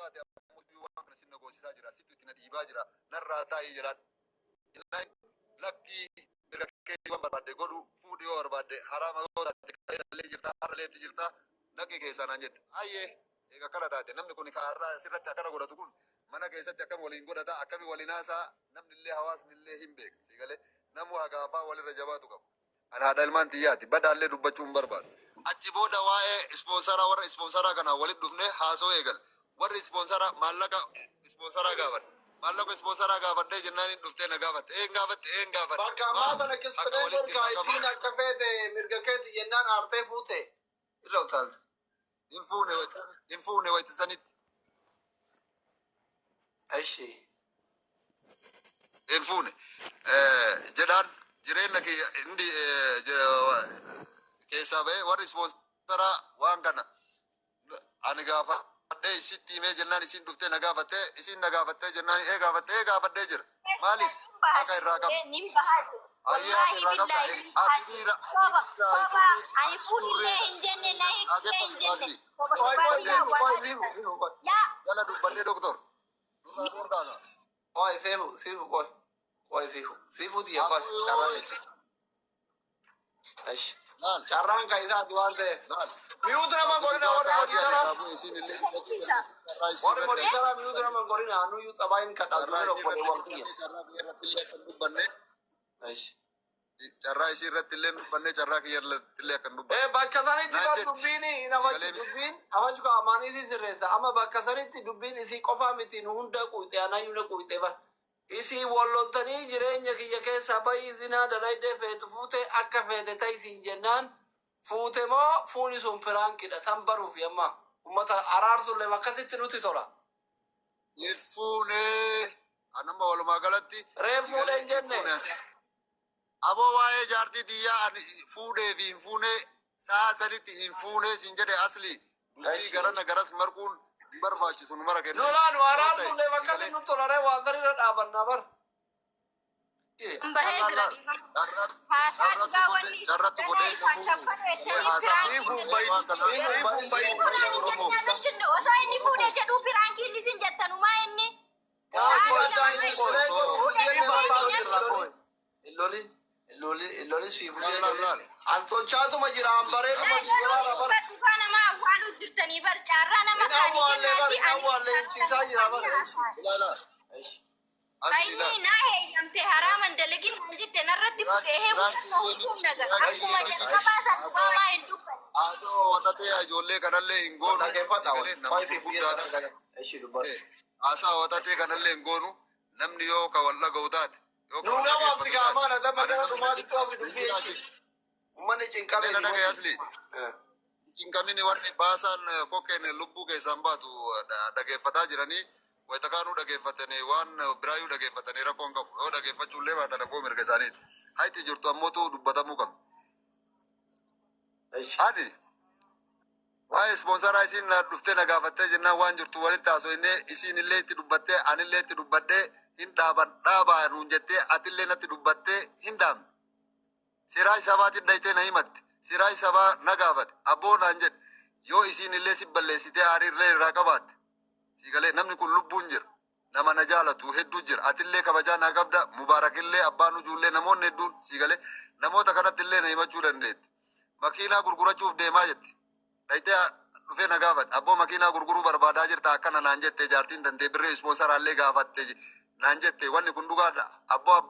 baate ammoo waan kana sinna goosisaa jira sittu itti na dhiibaa jira narraa taa'ii jedhaan illaan lakkii mirga keetii waan barbaadde godhu fuudhii yoo barbaadde haraama yoo taate kallee jirta haraleetti jirta naqi keessaa naan jedhe ayyee eega kana taate namni kun kaarraa sirratti akkana godhatu kun mana keessatti akkam waliin godhata akkami waliin haasaa namni illee hawaasni illee hin beeku siigalee namu hagaafaa walirra jabaatu qabu ana haadha ilmaan xiyyaati badaallee dubbachuun barbaadu achi booda waa'ee ispoonsaraa warra ispoonsaraa kana walitti dhufne haasoo eegal warri ispoonsaraa maallaqa ispoonsaraa gaafadhe maallaqa ispoonsaraa gaafadhee jennaan hin dhuftee na gaafatte een gaafatte bakka ammaa kana keessatti gorgaa isiin akka feete mirga keetti jennaan aartee fuute irra utaalte hin fuune waytisanitti ashi hin fuune jedhaan jireenya indi keessaa ba'e warri ispoonsaraa waan kana ani gaafadhee isitti himee jennaan isiin dhuftee na gaafattee isiin na gaafattee jennaan gaafadhee jira maaliif akka irraa qabu wallahi billahi soba ani fuudhillee hin jenne na hiikillee hin jenne jala dubbadhee doktor Oi, Sifu, boy. Oi, Sifu dia, boy. Carran kaisa duante. Miutra mangorina orang mojitara. Orang mojitara miutra mangorina anu yu tabain kata dulu boleh waktu. Carra isi irratti banne carra kiyyarratti kan dubbanne. Bakka sanitti bakka dubbiin nama dubbiin ama juga amanii si sirreessa ama bakka sanitti dubbiin isii qofaa miti nu hunda quuxee anayyuu na quuxee ba. Isii walloltanii jireenya kiyya keessaa bayi zinaa dalaydee feetu fuute akka feete ta'isiin jennaan fuute moo fuuni sun firaankidha tan baruuf yamma ummata araarsullee akkasitti nuti tola. Fuune anama walumaa galatti. Reefuudhe hin jenne. Aboo waa'ee jaartii xiyyaa fuudhee fi hin fuune sa'a saditti hin fuune siin jedhe asli dubbii garana garas marquun hin barbaachisu nu mara kenna. Lolaan waaraan fuullee bakkatti nu tolaree waan garirra dhaabannaa bar. Bahee jira. Haasaa dhugaa wanni isa godhee osoo inni fuudhee jedhuu piraankiin isin jettanumaa inni. Loli sifu Antolchaatu ma jira ambaree nama jira bar. Dhugaa nama awwaaluu jirtanii bar caarraa nama kaanii awwaaleensiisaa jira bar. Kaini naa heeyyamte haraaman dalagin maal jette narratti fudhee heebuun nagar akkuma jalqabaa san waamaa hin dubban. Haasoo watatee ijoollee kanallee hin goonu. Haasoo watatee kanallee hin goonu namni yoo ka wal dhaga'u taate. Nuna wakti kamana dama dama tumati tofi dubishi. Umane cinkame na daga asli. Cinkamini wanni baasan kokkeen lubbuu keessaan baatu dhageeffataa jiranii wayita kaanuu dhageeffatanii waan biraayyuu dhageeffatanii rakkoon qabu yoo dhageeffachuullee baatan rakkoo mirga isaaniiti. Hayti jirtu ammootu dubbatamuu qabu. Ani waa'ee ispoonsaraa isiin dhuftee na gaafattee jennaan waan jirtu walitti haasofnee isiin illee itti dubbattee anillee itti dubbadhee hin dhaabaa nuun jettee atillee natti dubbattee hin dhaabne. Siraa isabaatiin dhayitee na himatte. Siraa isabaa na gaafate. Abboo naan jedhe yoo isiin illee si balleessitee hariirlee irraa qabaatte. Siigalee namni kun lubbuun jira. Nama na jaalatu hedduu jira. Atillee kabajaa naa qabda. Mubaarakillee abbaan ijoollee namoonni hedduun siigalee namoota kanatti illee na himachuu dandeetti. Makiinaa gurgurachuuf deemaa jetti. Dhayitee dhufee na gaafate. Abboo makiinaa gurguruu barbaadaa jirta akkana naan jettee jaartiin dandee birree ispoonsaraallee gaafatte naan jette wanni kun dhugaadha. Abboo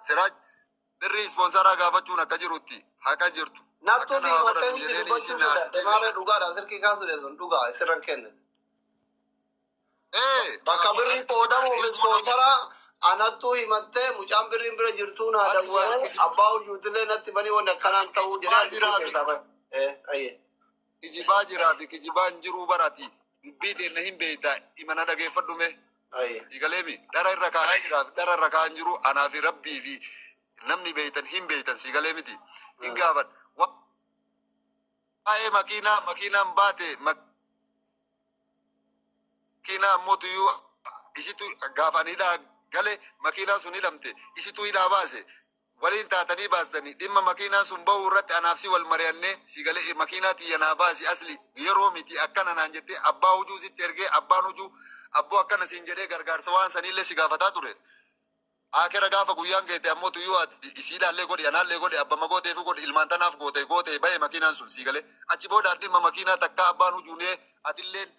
Siraaj birrii ispoonsaraa gaafachuun akka jirutti haqa jirtu. Nattu si matanii si dubbachuu fudhadhe malee dhugaadha sirki kaasuu deemuun dhugaa sirran kenne. Bakka birrii qoodamu ispoonsaraa anattuu himattee mucaan birriin bira jirtuu naa dawwalee abbaa hojjuutilee natti banii wanni akkanaan ta'uu jedhaa kijibaa jiraa fi kijibaan jiruu barati dubbii teenna hin beeyta imana dhageeffadhume. Sigaleemi dara irra kaa'aa jiraaf dara irra kaa'an jiru anaa fi rabbii fi namni beeytan hin beeytan sigalee miti hin gaafan. Waa'ee makiinaan baate makiinaa ammootu iyyuu isitu gaafanidhaa galee makiinaa sun hidhamte isitu hidhaa baase waliin taatanii baastanii dhimma makiinaa sun bahuu irratti anaafsi wal mari'annee si galee makiinaa xiyyanaa baasi asli yeroo miti akkana naan jettee abbaa hujuu sitti ergee abbaan hujuu abboo akkana siin jedhee gargaarsa waan sanillee si gaafataa ture. Akira gaafa guyyaan keete ammoo tuyyuu ati isiidhaallee godhi anaallee godhi abbama gooteef godhi ilmaan tanaaf goote bahe makiinaan sun si galee achi booda dhimma makiinaa takka abbaan hujuunee atilleen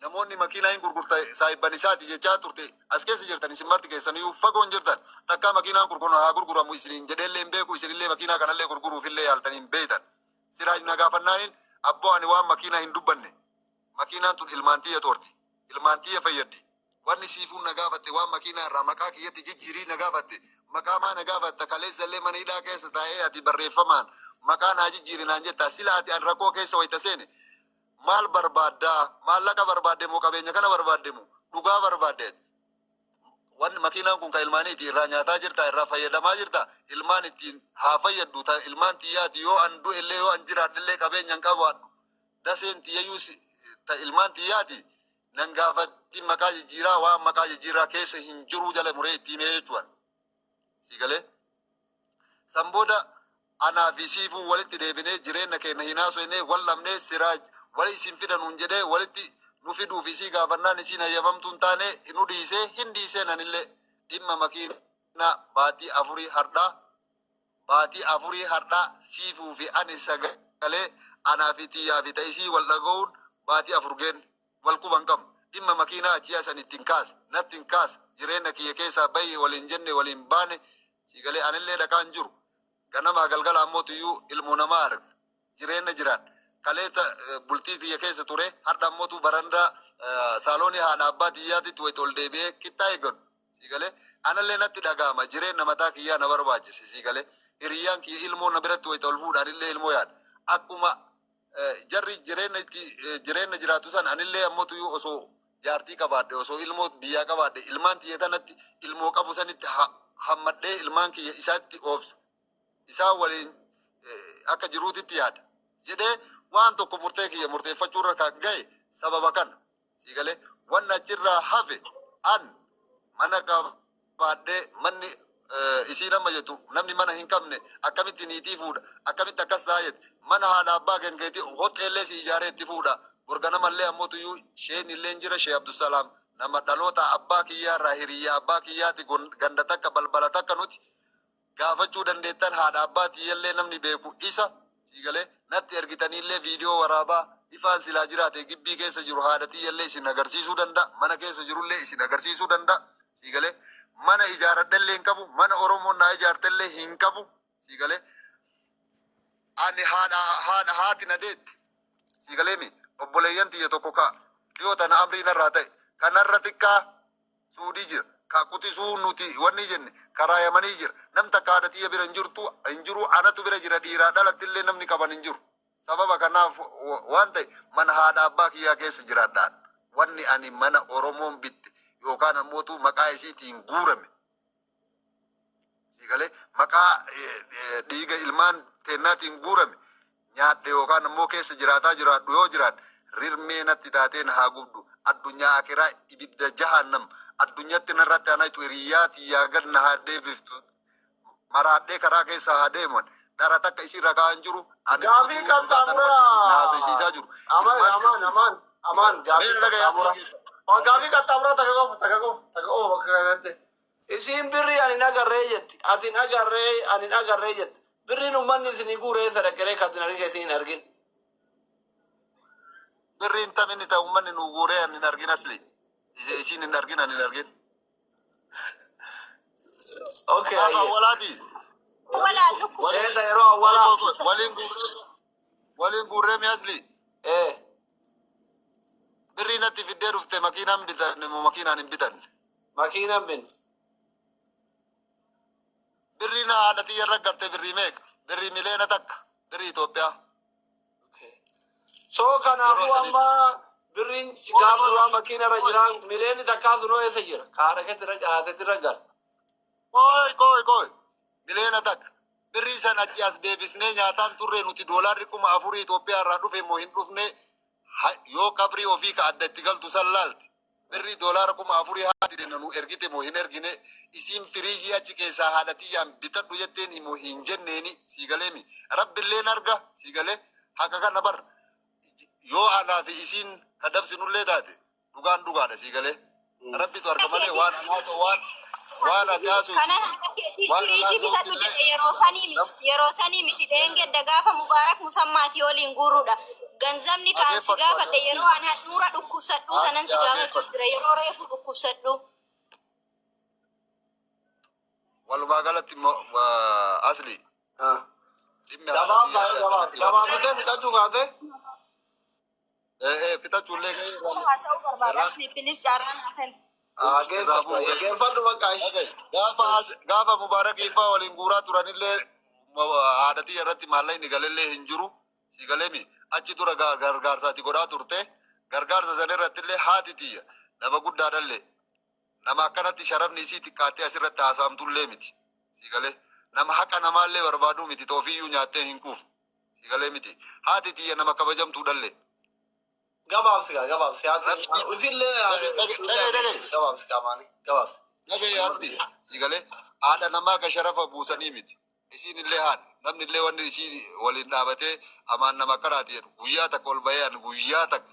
namoonni makiinaa hin gurgurta saayibban isaati jechaa turte as keessa jirtan isin marti keessaniyyuu fagoon jirtan takka makiinaan gurgurnu haa gurguramu isiniin jedheellee hin beeku isinillee makiinaa kanallee gurguruufillee yaaltanii hin beeytan siraaj na gaafannaaniin abboo ani waan makiinaa hin dubbanne makiinaan tun ilmaan tiyya toorti ilmaan tiyya fayyaddi wanni siifuun na gaafatte waan makiinaa irraa maqaa kiyyatti jijjiirii na gaafatte maqaa maa na gaafatta kaleessallee mana hidhaa keessa taa'ee ati barreeffamaan maqaa naa jijjiiri naan jetta sila ati an rakkoo keessa wayta seene maal barbaaddaa maallaqa barbaadde moo qabeenya kana barbaadde moo dhugaa barbaaddeet wanni makiinaan kun ka ilmaaniiti irraa nyaataa jirta irraa fayyadamaa jirta ilmaan ittiin haa fayyaddu ta ilmaan tiyyaati yoo an du'ellee yoo an jiraadhellee qabeenya hin qabaadhu daseen tiyyayyuu ta ilmaan tiyyaati nan gaafatti maqaa jijjiiraa waan maqaa jijjiiraa keessa hin jiru jala muree itti himee jechuudha si galee san booda anaa fi siifuu walitti deebinee jireenya keenya hin haasofnee wal dhabnee siraaj wali isin fidanuun jedhee walitti nu fiduuf isii gaafannaan isiin hayyamamtuun taane nu dhiisee hin dhiisee nanillee dhimma makiinaa baatii afurii hardhaa siifuu fi ani sagalee anaa fi xiyyaa fi ta'isii wal dhaga'uun baatii afur geen wal quban qabnu dhimma makiinaa achi asan ittiin kaas natti hin kaas jireenya kiyya keessaa bayyee waliin jenne waliin baane sigalee anillee dhaqaan jiru ganamaa galgala ammoo tuyyuu ilmu namaa arga jireenya jiraan kaleeta bultii tiyya keessa ture har'a ammootu barandaa saaloonii haadha abbaa tiyyaatitti wayita ol deebi'ee qixxaa eeganu sigalee anallee natti dhaga'ama jireenya mataa kiyyaa na barbaachise sigalee hiriyyaan kiyya ilmoo na biratti wayita ol fuudhaan illee ilmoo yaada akkuma jarri jireenya jiraatu san anillee ammootu osoo jaartii qabaadde osoo ilmoo biyyaa qabaadde ilmaan tiyya tanatti ilmoo qabu sanitti hammadhee ilmaan kiyya isaatti oobsa isaa waliin akka jiruutitti yaada jedhee waan tokko murtee kiyya murteeffachuurra kan ga'e sababa kana sigalee waan achirraa hafe an mana qabaadhee manni isii nama jettu namni mana hin qabne akkamitti niitii fuudha akkamitti akkas ta'a jettu mana haadha abbaa kenkeeti hoteellee si ijaaree itti fuudha burganamallee ammootuyyuu sheen illee jira shee Abdusalaam nama dhaloota abbaa kiyyaarraa hiriyyaa abbaa kiyyaati ganda takka balbala takka nuti gaafachuu dandeettan haadha abbaa tiyyallee namni beeku isa sigalee natti ergitaniillee viidiyoo waraabaa ifaan silaa jiraate gibbii keessa jiru haadha tiyyallee isin agarsiisuu danda'a mana keessa jirullee isin agarsiisuu danda'a sigalee mana ijaaradhallee hin qabu mana oromoon naa ijaartellee hin qabu sigalee ani haati na deetti sigalee mi obboleeyyan tiyya tokko kaa dhiyoo tana amriin irraa ta'e kanarra xiqqaa suudii jira kaa qutisuu nuti wanni jenne karaa yamanii jira nam takka haadha tiyya bira hin jiru anatu bira jira dhiiraa dhalattillee namni qaban hin jiru sababa kanaaf waan ta'e mana haadha abbaa kiyyaa keessa jiraadhaan wanni ani mana oromoon bitte yookaan ammootu maqaa isiitiin guurame sigalee maqaa dhiiga ilmaan teennaatiin guurame nyaadhe yookaan ammoo keessa jiraataa jiraadhu yoo jiraadhe rirmee natti taateen haa gubdu addunyaa akiraa ibidda jahannam addunyaatti narratti anaitu hiriyyaa tiyyaa gad na haa deebiftu maraadhee karaa keessa haa deeman dhara takka isirra kaa'an jiru ani gaafii qaxxaamuraa naasisiisaa jiru amaan gaafii qaxxaamuraa takka qofa bakka kanatti isiin birrii ani nagarree jetti ati nagarree ani nagarree jetti birriin ummanni isinii guuree sadaqeree katinari keetiin argin birriin taminni ta'u ummanni nu guuree ani hin argin asli isin hin argin ani hin argin okay walaati Wala luku. seesa yeroo awwalaa waliin guurree mi asli birrii natti fiddee dhufte makiinaan bitanne moo makiinaan hin bitanne makiinan bin birrii na haadha tiyyarra garte birrii meeqa birrii miliyoona takka birrii Itoophiyaa so kanaafuu amma birriin gaafa duraa makiinarra jiraan miliyoonni takkaatu noo eessa jira kaara keetirra gal koy miliyoona takka birrii san achi as deebisnee nyaataan turre nuti doolaarri 4,000 Itoophiyaa irraa dhufe moo hin dhufne yoo qabrii ofii ka adda itti galtu san laalti birri doolaara 4,000 haati denna nu ergite moo hin ergine isin firiijii achi keessaa haadhatiyyaan bitadhu jetteen himoo hin jenneeni siigaleemi rabbilleen arga siigale haqa kana bar yoo anaa fi isin kadabsinullee taate dhugaan dhugaadha siigale rabbitu arga malee waan anaasa waan ataasu kana firiijii bitadhu jedhe yeroo sanii miti dheengedda gaafa mubaarak musammaati waliin guuruudha ganzamni kaan si gaafadhe yeroo an hadhuura dhukkubsadhu sanan si gaafachuu jira yeroo reefu dhukkubsadhu walumaa galatti asli gabaafate fixachuu kaate fixachuullee haasa'uu barbaada fiifilis jaarraan hafan geeffadhu bakka gaafa mubaarakii faa waliin guuraa turanillee haadhatii irratti maallaqni galellee hin jiru si galeemi achi dura gargaarsaati godhaa turte gargaarsa san irrattillee haati tiyya nama guddaadhallee nama akkanatti sharafni isii xiqqaattee asirratti haasaamtullee miti si galee nama haqa namaallee barbaaduu miti toofiyyuu nyaattee hin kuuf si galee miti haati tiyya nama kabajamtuudhallee gabaabsi usillee gabaabsi qaamaani gabaabsi dhagee asli si galee haadha namaa ka sharafa buusanii miti isin illee haadha namni illee wanni isii waliin dhaabatee amaan nama akkanaati jedhu guyyaa takka ol bahee ani guyyaa takka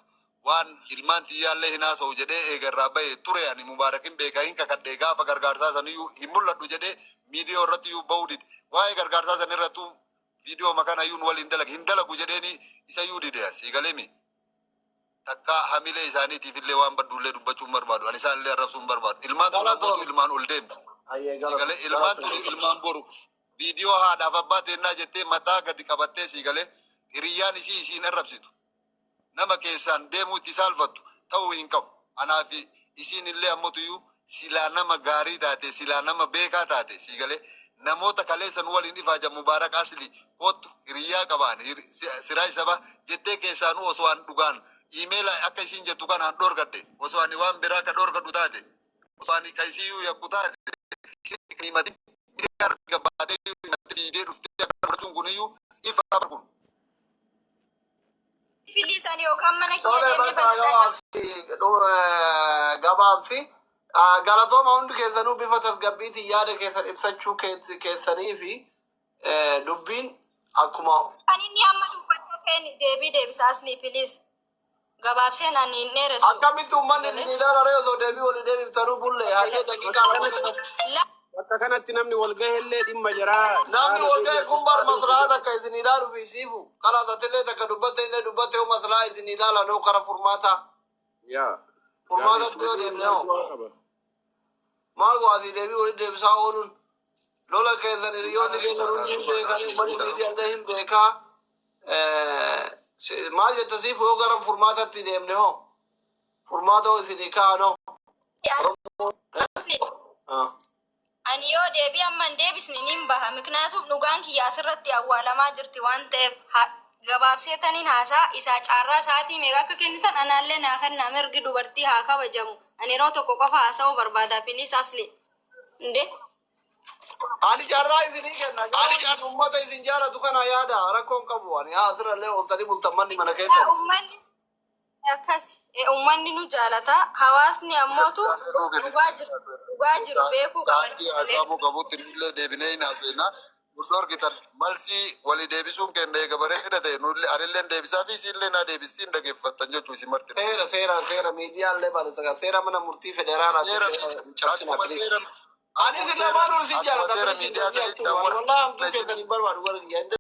waan ilmaan tiyyaallee hin haasa'u jedhee eegarraa bahee ture ani mubaarakin beekaa hin kakadhee gaafa gargaarsaa saniyyuu hin mul'adhu jedhee miidiyoo irratti iyyuu bahuu dide waa'ee gargaarsaa san irrattuu viidiyoo makanayyuun waliin hin dalagu jedheeni isayyuu dide si galeemi takka hamilee isaaniitiif illee waan badduullee dubbachuun barbaadu ani isaan illee arrabsuun barbaadu ilmaan tun ilmaan ol deemtu ilmaan tun ilmaan boru viidiyoo haadhaaf abbaa teennaa jettee mataa gadi qabattee si galee hiriyyaan isii isiin arrabsitu nama keessaan deemuu itti saalfattu ta'uu hin qabu anaaf isiin illee ammotuyyuu silaa nama gaarii taate silaa nama beekaa taate si galee namoota kaleessan waliin ifaajan mubaarak asli kottu hiriyyaa qabaan siraa isaba jettee keessaanuu osoo an dhugaan iimeela akka isiin jettu kanaan dhorgadde osoo ani waan biraa ka dhorgadhu taate osoo ani ka isiyyuu yakku taate isin himati gabaatee fiidee dhuftee akkasumas kuniyyuu ifa barkun filiisan yookaan mana kiyya gabaabsi galatooma hundi keessanuu bifa tasgabbiitiin yaada keessan ibsachuu keessanii fi dubbiin akkuma kan inni amma dubbachuu keenya deebii asli filiis gabaabseen ani hin dheeressu akkamitti uummanni isin ilaalaree osoo deebii walii deebiftanuu bulle hayyee daqiiqaa bakka kanatti namni walgaheellee dhimma jiraa namni walgahee kun bar maslahaa takka isin ilaaluuf isiifu karaa tatillee takka dubbatte illee dubbatte yoo maslahaa isin ilaalan yoo kara furmaata furmaatatti yoo deemne hoo maal go'aati deebii walii deebisaa ooluun lola keessan hiriyoonni keenya hundi hin beekan uummanni miidiyaallee hin beekaa maal jetta siifu yoo gara furmaatatti deemne hoo furmaata hoo isinii kaanoo ani yoo deebii amman deebisni nin baha miknaatuuf dhugaan kiyya asirratti awwaalamaa jirti waan ta'eef gabaabseetaniin haasaa isaa caarraa isaatii meeqa akka kennitan anaallee naa kennaa mirgi dubartii haa kabajamu ani yeroo tokko qofa haasa'uu barbaada filiis asli inde ani caarraa isinii kenna ani ummata isin jaalatu kana yaada rakkoon qabu ani asirrallee ooltanii bultammanni mana keessan ummanni akkas ummanni nu jaalata hawaasni ammootu dhugaa jiru beekuu qabu qabutti illee deebinee hin haasofna Mudorgitan malsi wali deebisuun kenna eega bareeda ta'e nulle anillee deebisaa fi isillee na deebistiin dhaggeeffattan jechuu isin marti. Seera miidiyaallee bal'ata seera mana murtii federaalaa cabsina filis. Ani isin lamaanuu isin jaalladha. Wallahi hamtuu keessan hin barbaadu.